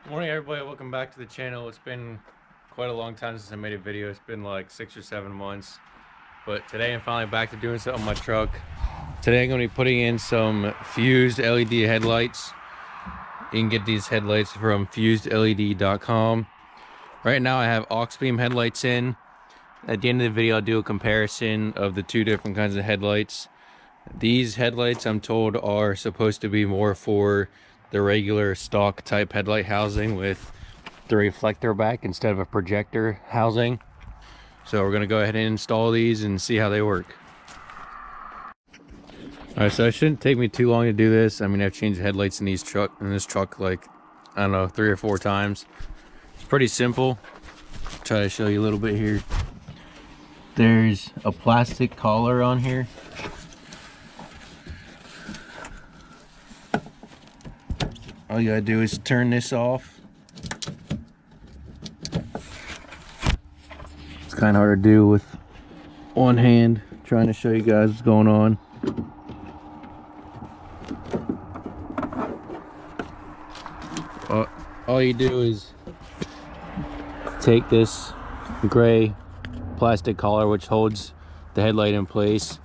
Morning everybody, welcome back to the channel. It's been quite a long time since I made a video. It's been like 6 or 7 months, but today I'm finally back to doing something on my truck. Today I'm going to be putting in some fused LED headlights. You can get these headlights from FuzedLED.com. Right now I have aux beam headlights in. At the end of the video I'll do a comparison of the two different kinds of headlights. These headlights I'm told are supposed to be more for the regular stock type headlight housing with the reflector back instead of a projector housing. So we're gonna go ahead and install these and see how they work. Alright, so it shouldn't take me too long to do this. I mean, I've changed headlights in this truck like, I don't know, 3 or 4 times. It's pretty simple. Try to show you a little bit here. There's a plastic collar on here. All you gotta do is turn this off. It's kind of hard to do with one hand. Trying to show you guys what's going on. All you do is take this gray plastic collar which holds the headlight in place.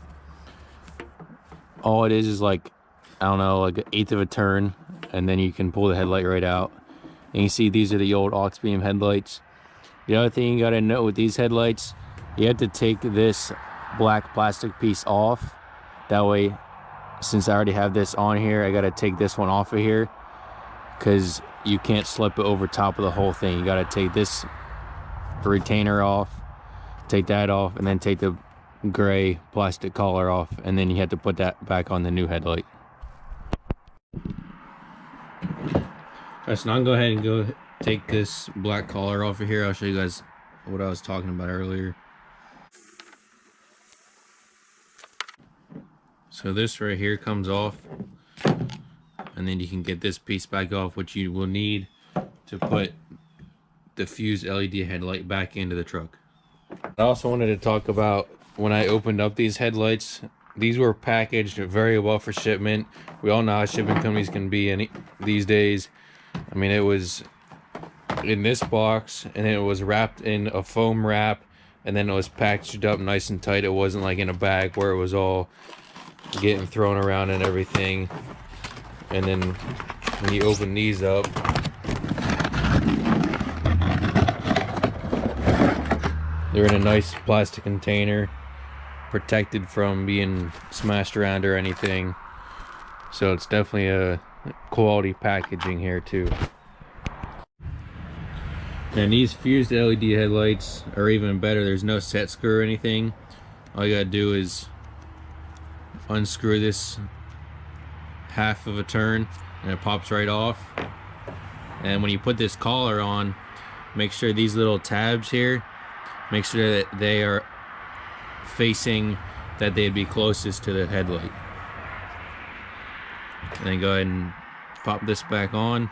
All it is like, I don't know, like 1/8 of a turn, and then you can pull the headlight right out. And you see these are the old aux beam headlights. The other thing you gotta note with these headlights, you have to take this black plastic piece off. That way, since I already have this on here, I gotta take this one off of here because you can't slip it over top of the whole thing. You gotta take this retainer off, take that off, and then take the gray plastic collar off, and then you have to put that back on the new headlight. Alright, so now I'm going to go ahead and take this black collar off of here. I'll show you guys what I was talking about earlier. So this right here comes off, and then you can get this piece back off, which you will need to put the fused LED headlight back into the truck. I also wanted to talk about when I opened up these headlights. These were packaged very well for shipment. We all know how shipping companies can be these days. I mean, it was in this box, and it was wrapped in a foam wrap, and then it was packaged up nice and tight. It wasn't like in a bag where it was all getting thrown around and everything. And then when you open these up, they're in a nice plastic container, protected from being smashed around or anything. So it's definitely a quality packaging here too. And these fused LED headlights are even better. There's no set screw or anything. All you gotta do is unscrew this 1/2 of a turn and it pops right off. And when you put this collar on, make sure these little tabs here, make sure that they are facing that they'd be closest to the headlight. And then go ahead and pop this back on.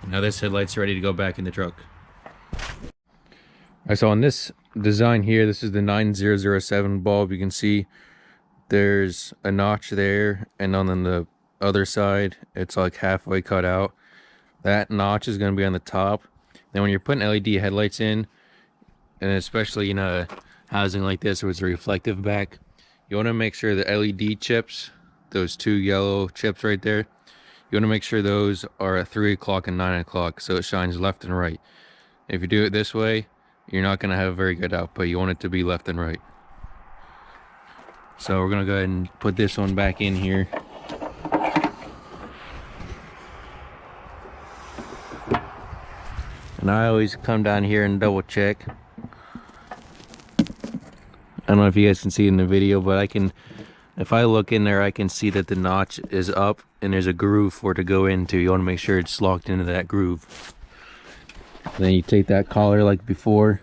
Now this headlight's ready to go back in the truck. Alright, so on this design here, this is the 9007 bulb. You can see there's a notch there, and on the other side it's like halfway cut out. That notch is going to be on the top. Then when you're putting LED headlights in, and especially in a housing like this where it's a reflective back, you want to make sure the LED chips, those 2 yellow chips right there, you want to make sure those are at 3 o'clock and 9 o'clock so it shines left and right. If you do it this way, you're not going to have very good output. You want it to be left and right. So we're going to go ahead and put this one back in here. And I always come down here and double check. I don't know if you guys can see it in the video, but I can, if I look in there, I can see that the notch is up and there's a groove for it to go into. You want to make sure it's locked into that groove. Then you take that collar like before.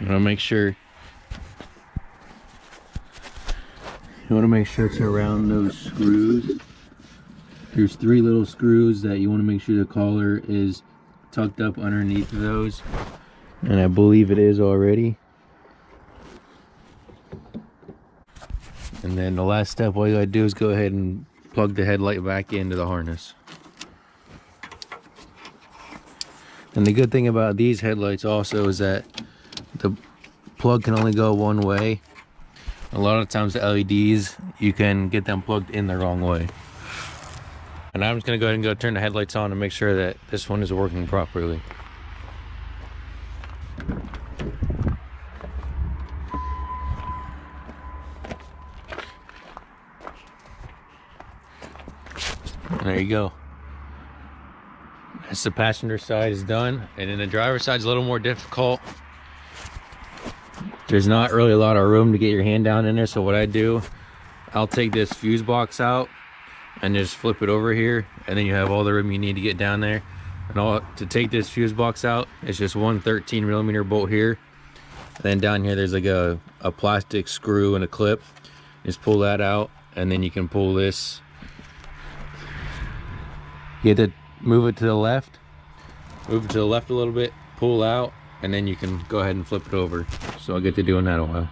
You want to make sure it's around those screws. There's 3 little screws that you want to make sure the collar is tucked up underneath those, and I believe it is already. And then the last step, all you gotta do is go ahead and plug the headlight back into the harness. And the good thing about these headlights also is that the plug can only go one way. A lot of times the LEDs, you can get them plugged in the wrong way. And I'm just gonna go ahead and turn the headlights on to make sure that this one is working properly. And there you go. That's the passenger side is done. And then the driver's side is a little more difficult. There's not really a lot of room to get your hand down in there. So what I do, I'll take this fuse box out and just flip it over here, and then you have all the room you need to get down there. And to take this fuse box out, it's just one 13mm bolt here, and then down here there's like a plastic screw and a clip. Just pull that out, and then you can pull this. You have to move it to the left a little bit, pull out, and then you can go ahead and flip it over. So I'll get to doing that a while.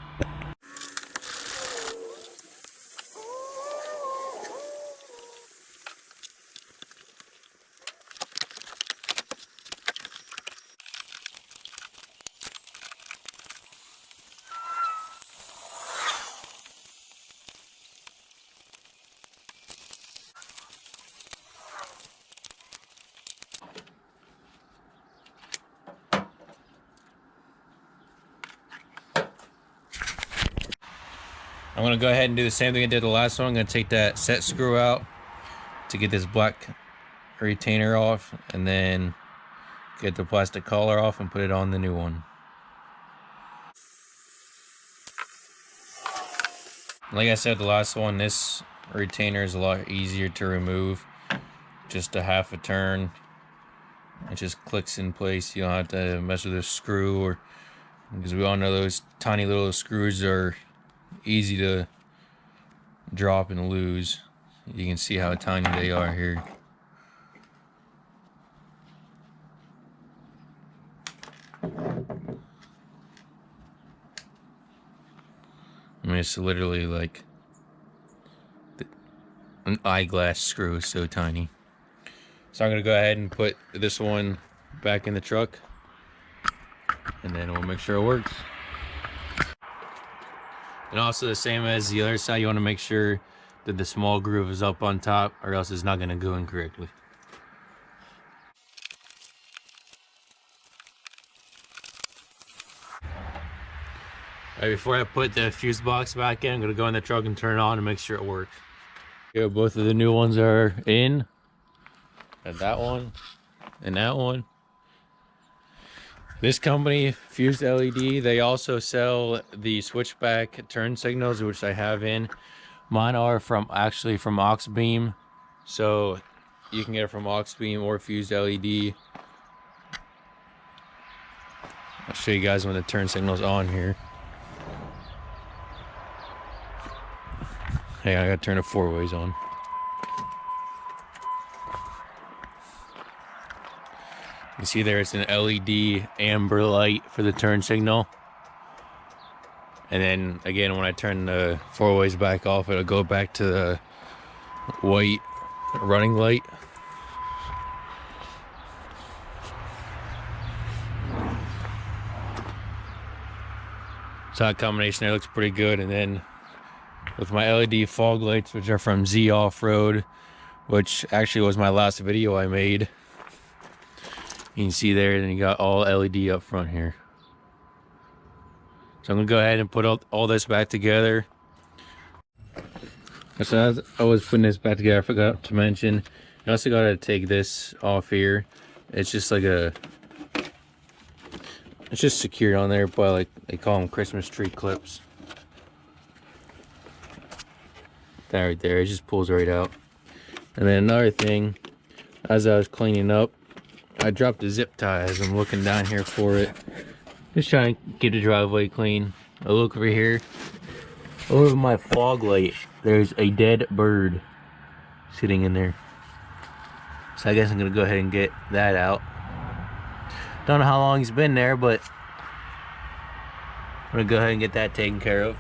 I'm gonna go ahead and do the same thing I did the last one. I'm gonna take that set screw out to get this black retainer off, and then get the plastic collar off and put it on the new one. Like I said, the last one, this retainer is a lot easier to remove. Just a half a turn, it just clicks in place. You don't have to mess with a screw, because we all know those tiny little screws are easy to drop and lose. You can see how tiny they are here. I mean, it's literally like an eyeglass screw, is so tiny. So I'm gonna go ahead and put this one back in the truck, and then we'll make sure it works. And also, the same as the other side, you want to make sure that the small groove is up on top, or else it's not going to go in correctly. Alright, before I put the fuse box back in, I'm going to go in the truck and turn it on to make sure it works. Okay, both of the new ones are in. And that one, and that one. This company, FuzedLED, they also sell the switchback turn signals, which I have in. Mine are actually from Oxbeam, so you can get it from Oxbeam or FuzedLED. I'll show you guys when the turn signal's on here. Hey, I gotta turn it 4 ways on. You see there, it's an LED amber light for the turn signal. And then again, when I turn the 4 ways back off, it'll go back to the white running light. So that combination there looks pretty good. And then with my LED fog lights, which are from Z Off-Road, which actually was my last video I made. You can see there, then you got all LED up front here. So I'm gonna go ahead and put all this back together. So as I was putting this back together, I forgot to mention, you also gotta take this off here. It's just like it's just secured on there by, like, they call them Christmas tree clips. That right there, it just pulls right out. And then another thing, as I was cleaning up, I dropped a zip tie as I'm looking down here for it. Just trying to keep the driveway clean. I look over here. Over my fog light, there's a dead bird sitting in there. So I guess I'm gonna go ahead and get that out. Don't know how long he's been there, but I'm gonna go ahead and get that taken care of.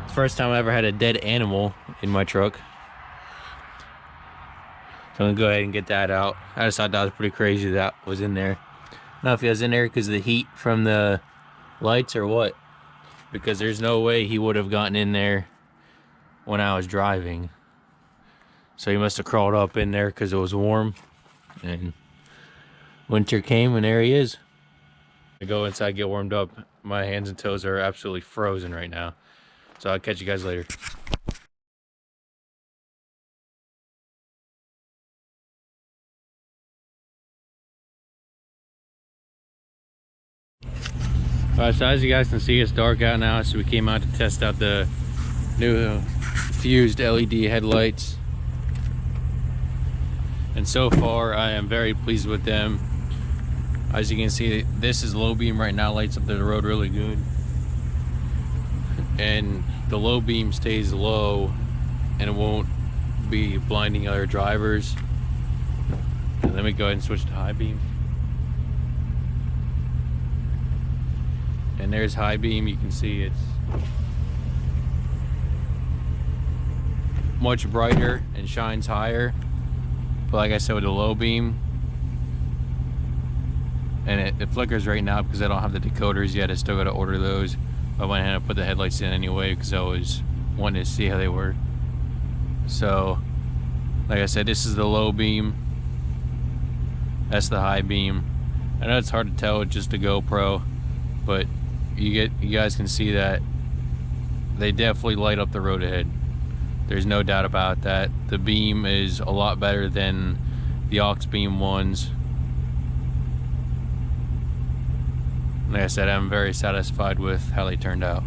It's the first time I ever had a dead animal in my truck. So I'm gonna go ahead and get that out. I just thought that was pretty crazy that was in there. I don't know if he was in there because of the heat from the lights or what. Because there's no way he would have gotten in there when I was driving. So he must have crawled up in there because it was warm. And winter came and there he is. I go inside, get warmed up. My hands and toes are absolutely frozen right now. So I'll catch you guys later. Alright, so as you guys can see, it's dark out now, so we came out to test out the new fused LED headlights. And so far, I am very pleased with them. As you can see, this is low beam right now, lights up the road really good. And the low beam stays low and it won't be blinding other drivers. And let me go ahead and switch to high beam. And there's high beam. You can see it's much brighter and shines higher. But like I said, with the low beam, and it flickers right now because I don't have the decoders yet. I still got to order those. I went ahead and put the headlights in anyway because I was wanting to see how they were. So like I said, this is the low beam, that's the high beam. I know it's hard to tell with just a GoPro, but you guys can see that they definitely light up the road ahead. There's no doubt about that. The beam is a lot better than the aux beam ones. Like I said, I'm very satisfied with how they turned out.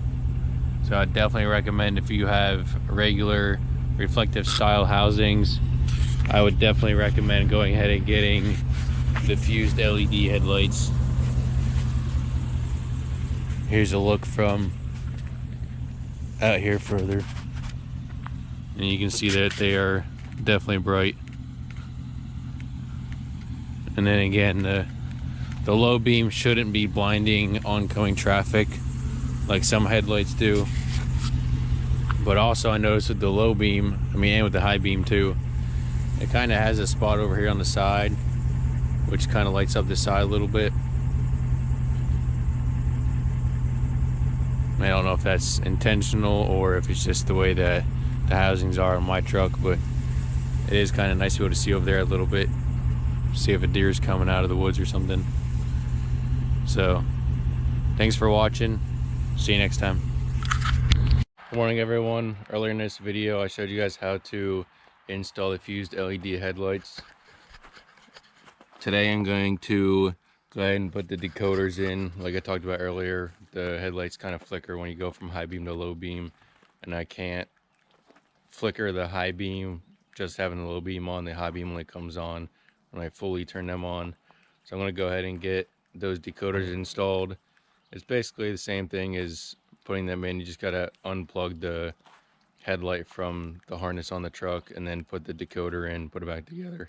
So I definitely recommend, if you have regular reflective style housings, I would definitely recommend going ahead and getting the fused LED headlights. Here's a look from out here further, and you can see that they are definitely bright. And then again, the low beam shouldn't be blinding oncoming traffic like some headlights do. But also I noticed with the low beam, and with the high beam too, it kind of has a spot over here on the side which kind of lights up the side a little bit. I don't know if that's intentional or if it's just the way that the housings are on my truck, but it is kind of nice to be able to see over there a little bit, see if a deer's coming out of the woods or something. So thanks for watching. See you next time. Good morning, everyone. Earlier in this video I showed you guys how to install the fused LED headlights. Today I'm going to go ahead and put the decoders in. Like I talked about earlier, the headlights kind of flicker when you go from high beam to low beam, and I can't flicker the high beam just having the low beam on. The high beam only comes on when I fully turn them on. So I'm going to go ahead and get those decoders installed. It's basically the same thing as putting them in. You just got to unplug the headlight from the harness on the truck and then put the decoder in, put it back together.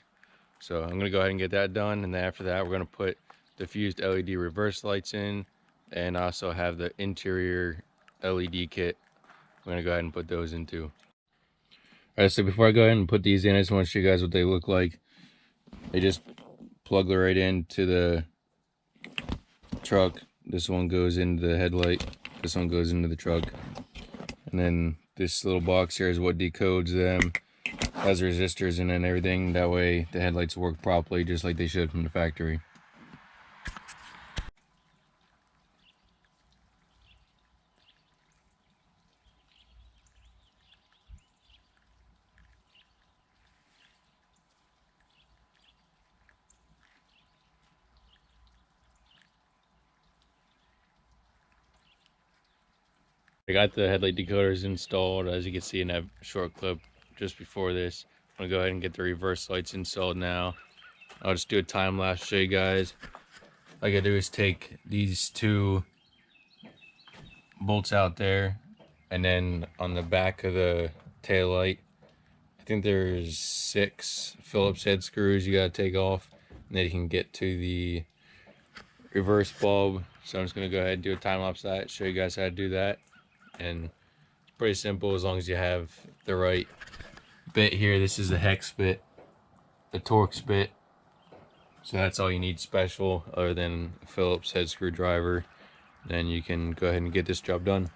So I'm going to go ahead and get that done, and then after that we're going to put the fused LED reverse lights in, and also have the interior LED kit. I'm going to go ahead and put those in too. Alright, so before I go ahead and put these in, I just want to show you guys what they look like. They just plug right into the truck. This one goes into the headlight, this one goes into the truck, and then this little box here is what decodes them. Has resistors in it and everything. That way the headlights work properly just like they should from the factory. I got the headlight decoders installed, as you can see in that short clip just before this. I'm gonna go ahead and get the reverse lights installed now. I'll just do a time lapse, show you guys. All I gotta do is take these two bolts out there, and then on the back of the tail light, I think there's 6 Phillips head screws you gotta take off, and then you can get to the reverse bulb. So I'm just gonna go ahead and do a time lapse of that, show you guys how to do that. And it's pretty simple as long as you have the right bit here. This is the hex bit, the Torx bit. So that's all you need special other than a Phillips head screwdriver. Then you can go ahead and get this job done.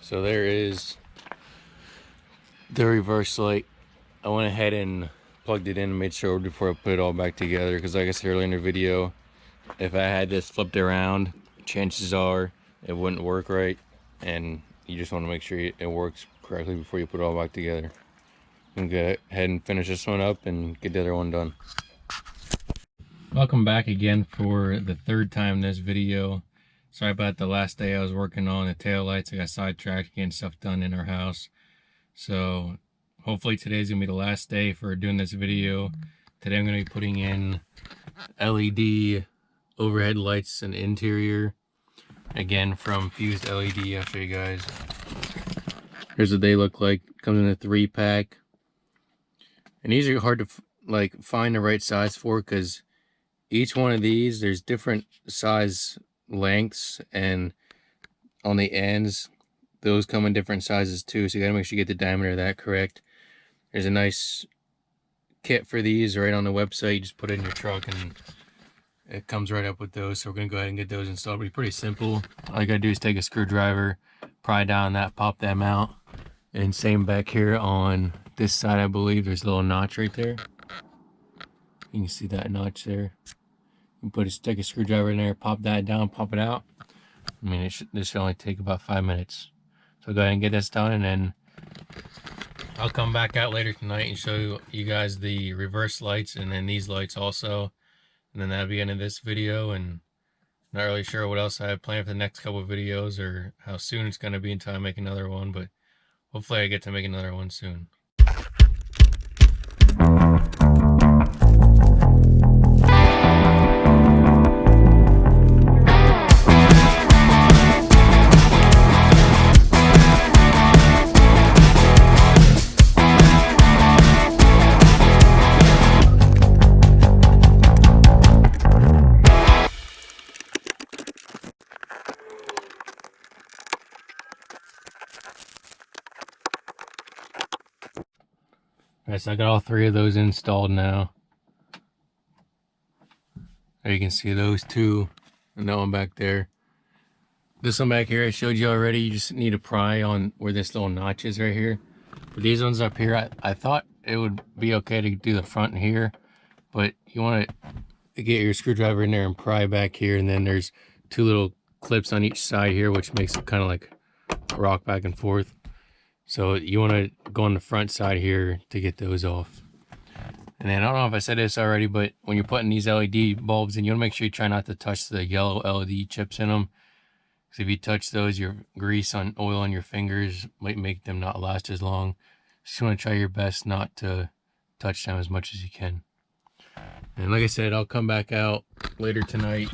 So there is the reverse light. I went ahead and plugged it in and made sure before I put it all back together, because like I said earlier in the video, if I had this flipped around, chances are it wouldn't work right, and you just want to make sure it works correctly before you put it all back together. I'm gonna go ahead and finish this one up and get the other one done. Welcome back again for the 3rd time in this video. Sorry about the last day I was working on the tail lights. I got sidetracked getting stuff done in our house. So hopefully today's gonna be the last day for doing this video. Today I'm gonna be putting in LED overhead lights and interior. Again, from FuzedLED. I'll show you guys. Here's what they look like. Comes in a 3-pack. And these are hard to find the right size for, because each one of these, there's different size lengths, and on the ends those come in different sizes too, so you gotta make sure you get the diameter of that correct. There's a nice kit for these right on the website. You just put it in your truck and it comes right up with those. So we're gonna go ahead and get those installed. It's pretty simple. All you gotta do is take a screwdriver, pry down that, pop them out, and same back here on this side. I believe there's a little notch right there. You can see that notch there. You take a screwdriver in there, pop that down, pop it out. I mean, this should only take about 5 minutes. So go ahead and get this done, and then I'll come back out later tonight and show you guys the reverse lights and then these lights also. And then that'll be the end of this video, and not really sure what else I have planned for the next couple of videos or how soon it's going to be until I make another one, but hopefully I get to make another one soon. Alright, so I got all 3 of those installed now. There you can see those 2 and that one back there. This one back here I showed you already. You just need to pry on where this little notch is right here. But these ones up here, I thought it would be okay to do the front here, but you want to get your screwdriver in there and pry back here, and then there's 2 little clips on each side here, which makes it kind of like rock back and forth. So you want to go on the front side here to get those off. And then I don't know if I said this already, but when you're putting these LED bulbs in, you want to make sure you try not to touch the yellow LED chips in them. Because if you touch those, your grease on oil on your fingers might make them not last as long. Just want to try your best not to touch them as much as you can. And like I said, I'll come back out later tonight,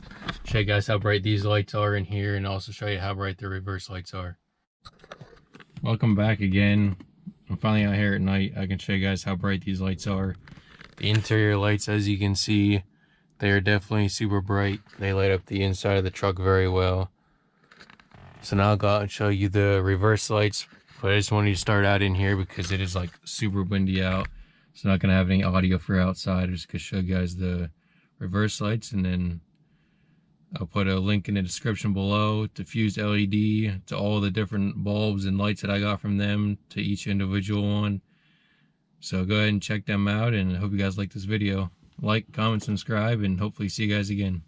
show you guys how bright these lights are in here, and also show you how bright the reverse lights are. Welcome back again. I'm finally out here at night. I can show you guys how bright these lights are. The interior lights, as you can see, they are definitely super bright. They light up the inside of the truck very well. So now I'll go out and show you the reverse lights, but I just wanted to start out in here because it is like super windy out. It's not going to have any audio for outside. I'm just going to show you guys the reverse lights, and then I'll put a link in the description below to FuzedLED, to all the different bulbs and lights that I got from them, to each individual one. So go ahead and check them out, and I hope you guys like this video. Like, comment, subscribe, and hopefully see you guys again.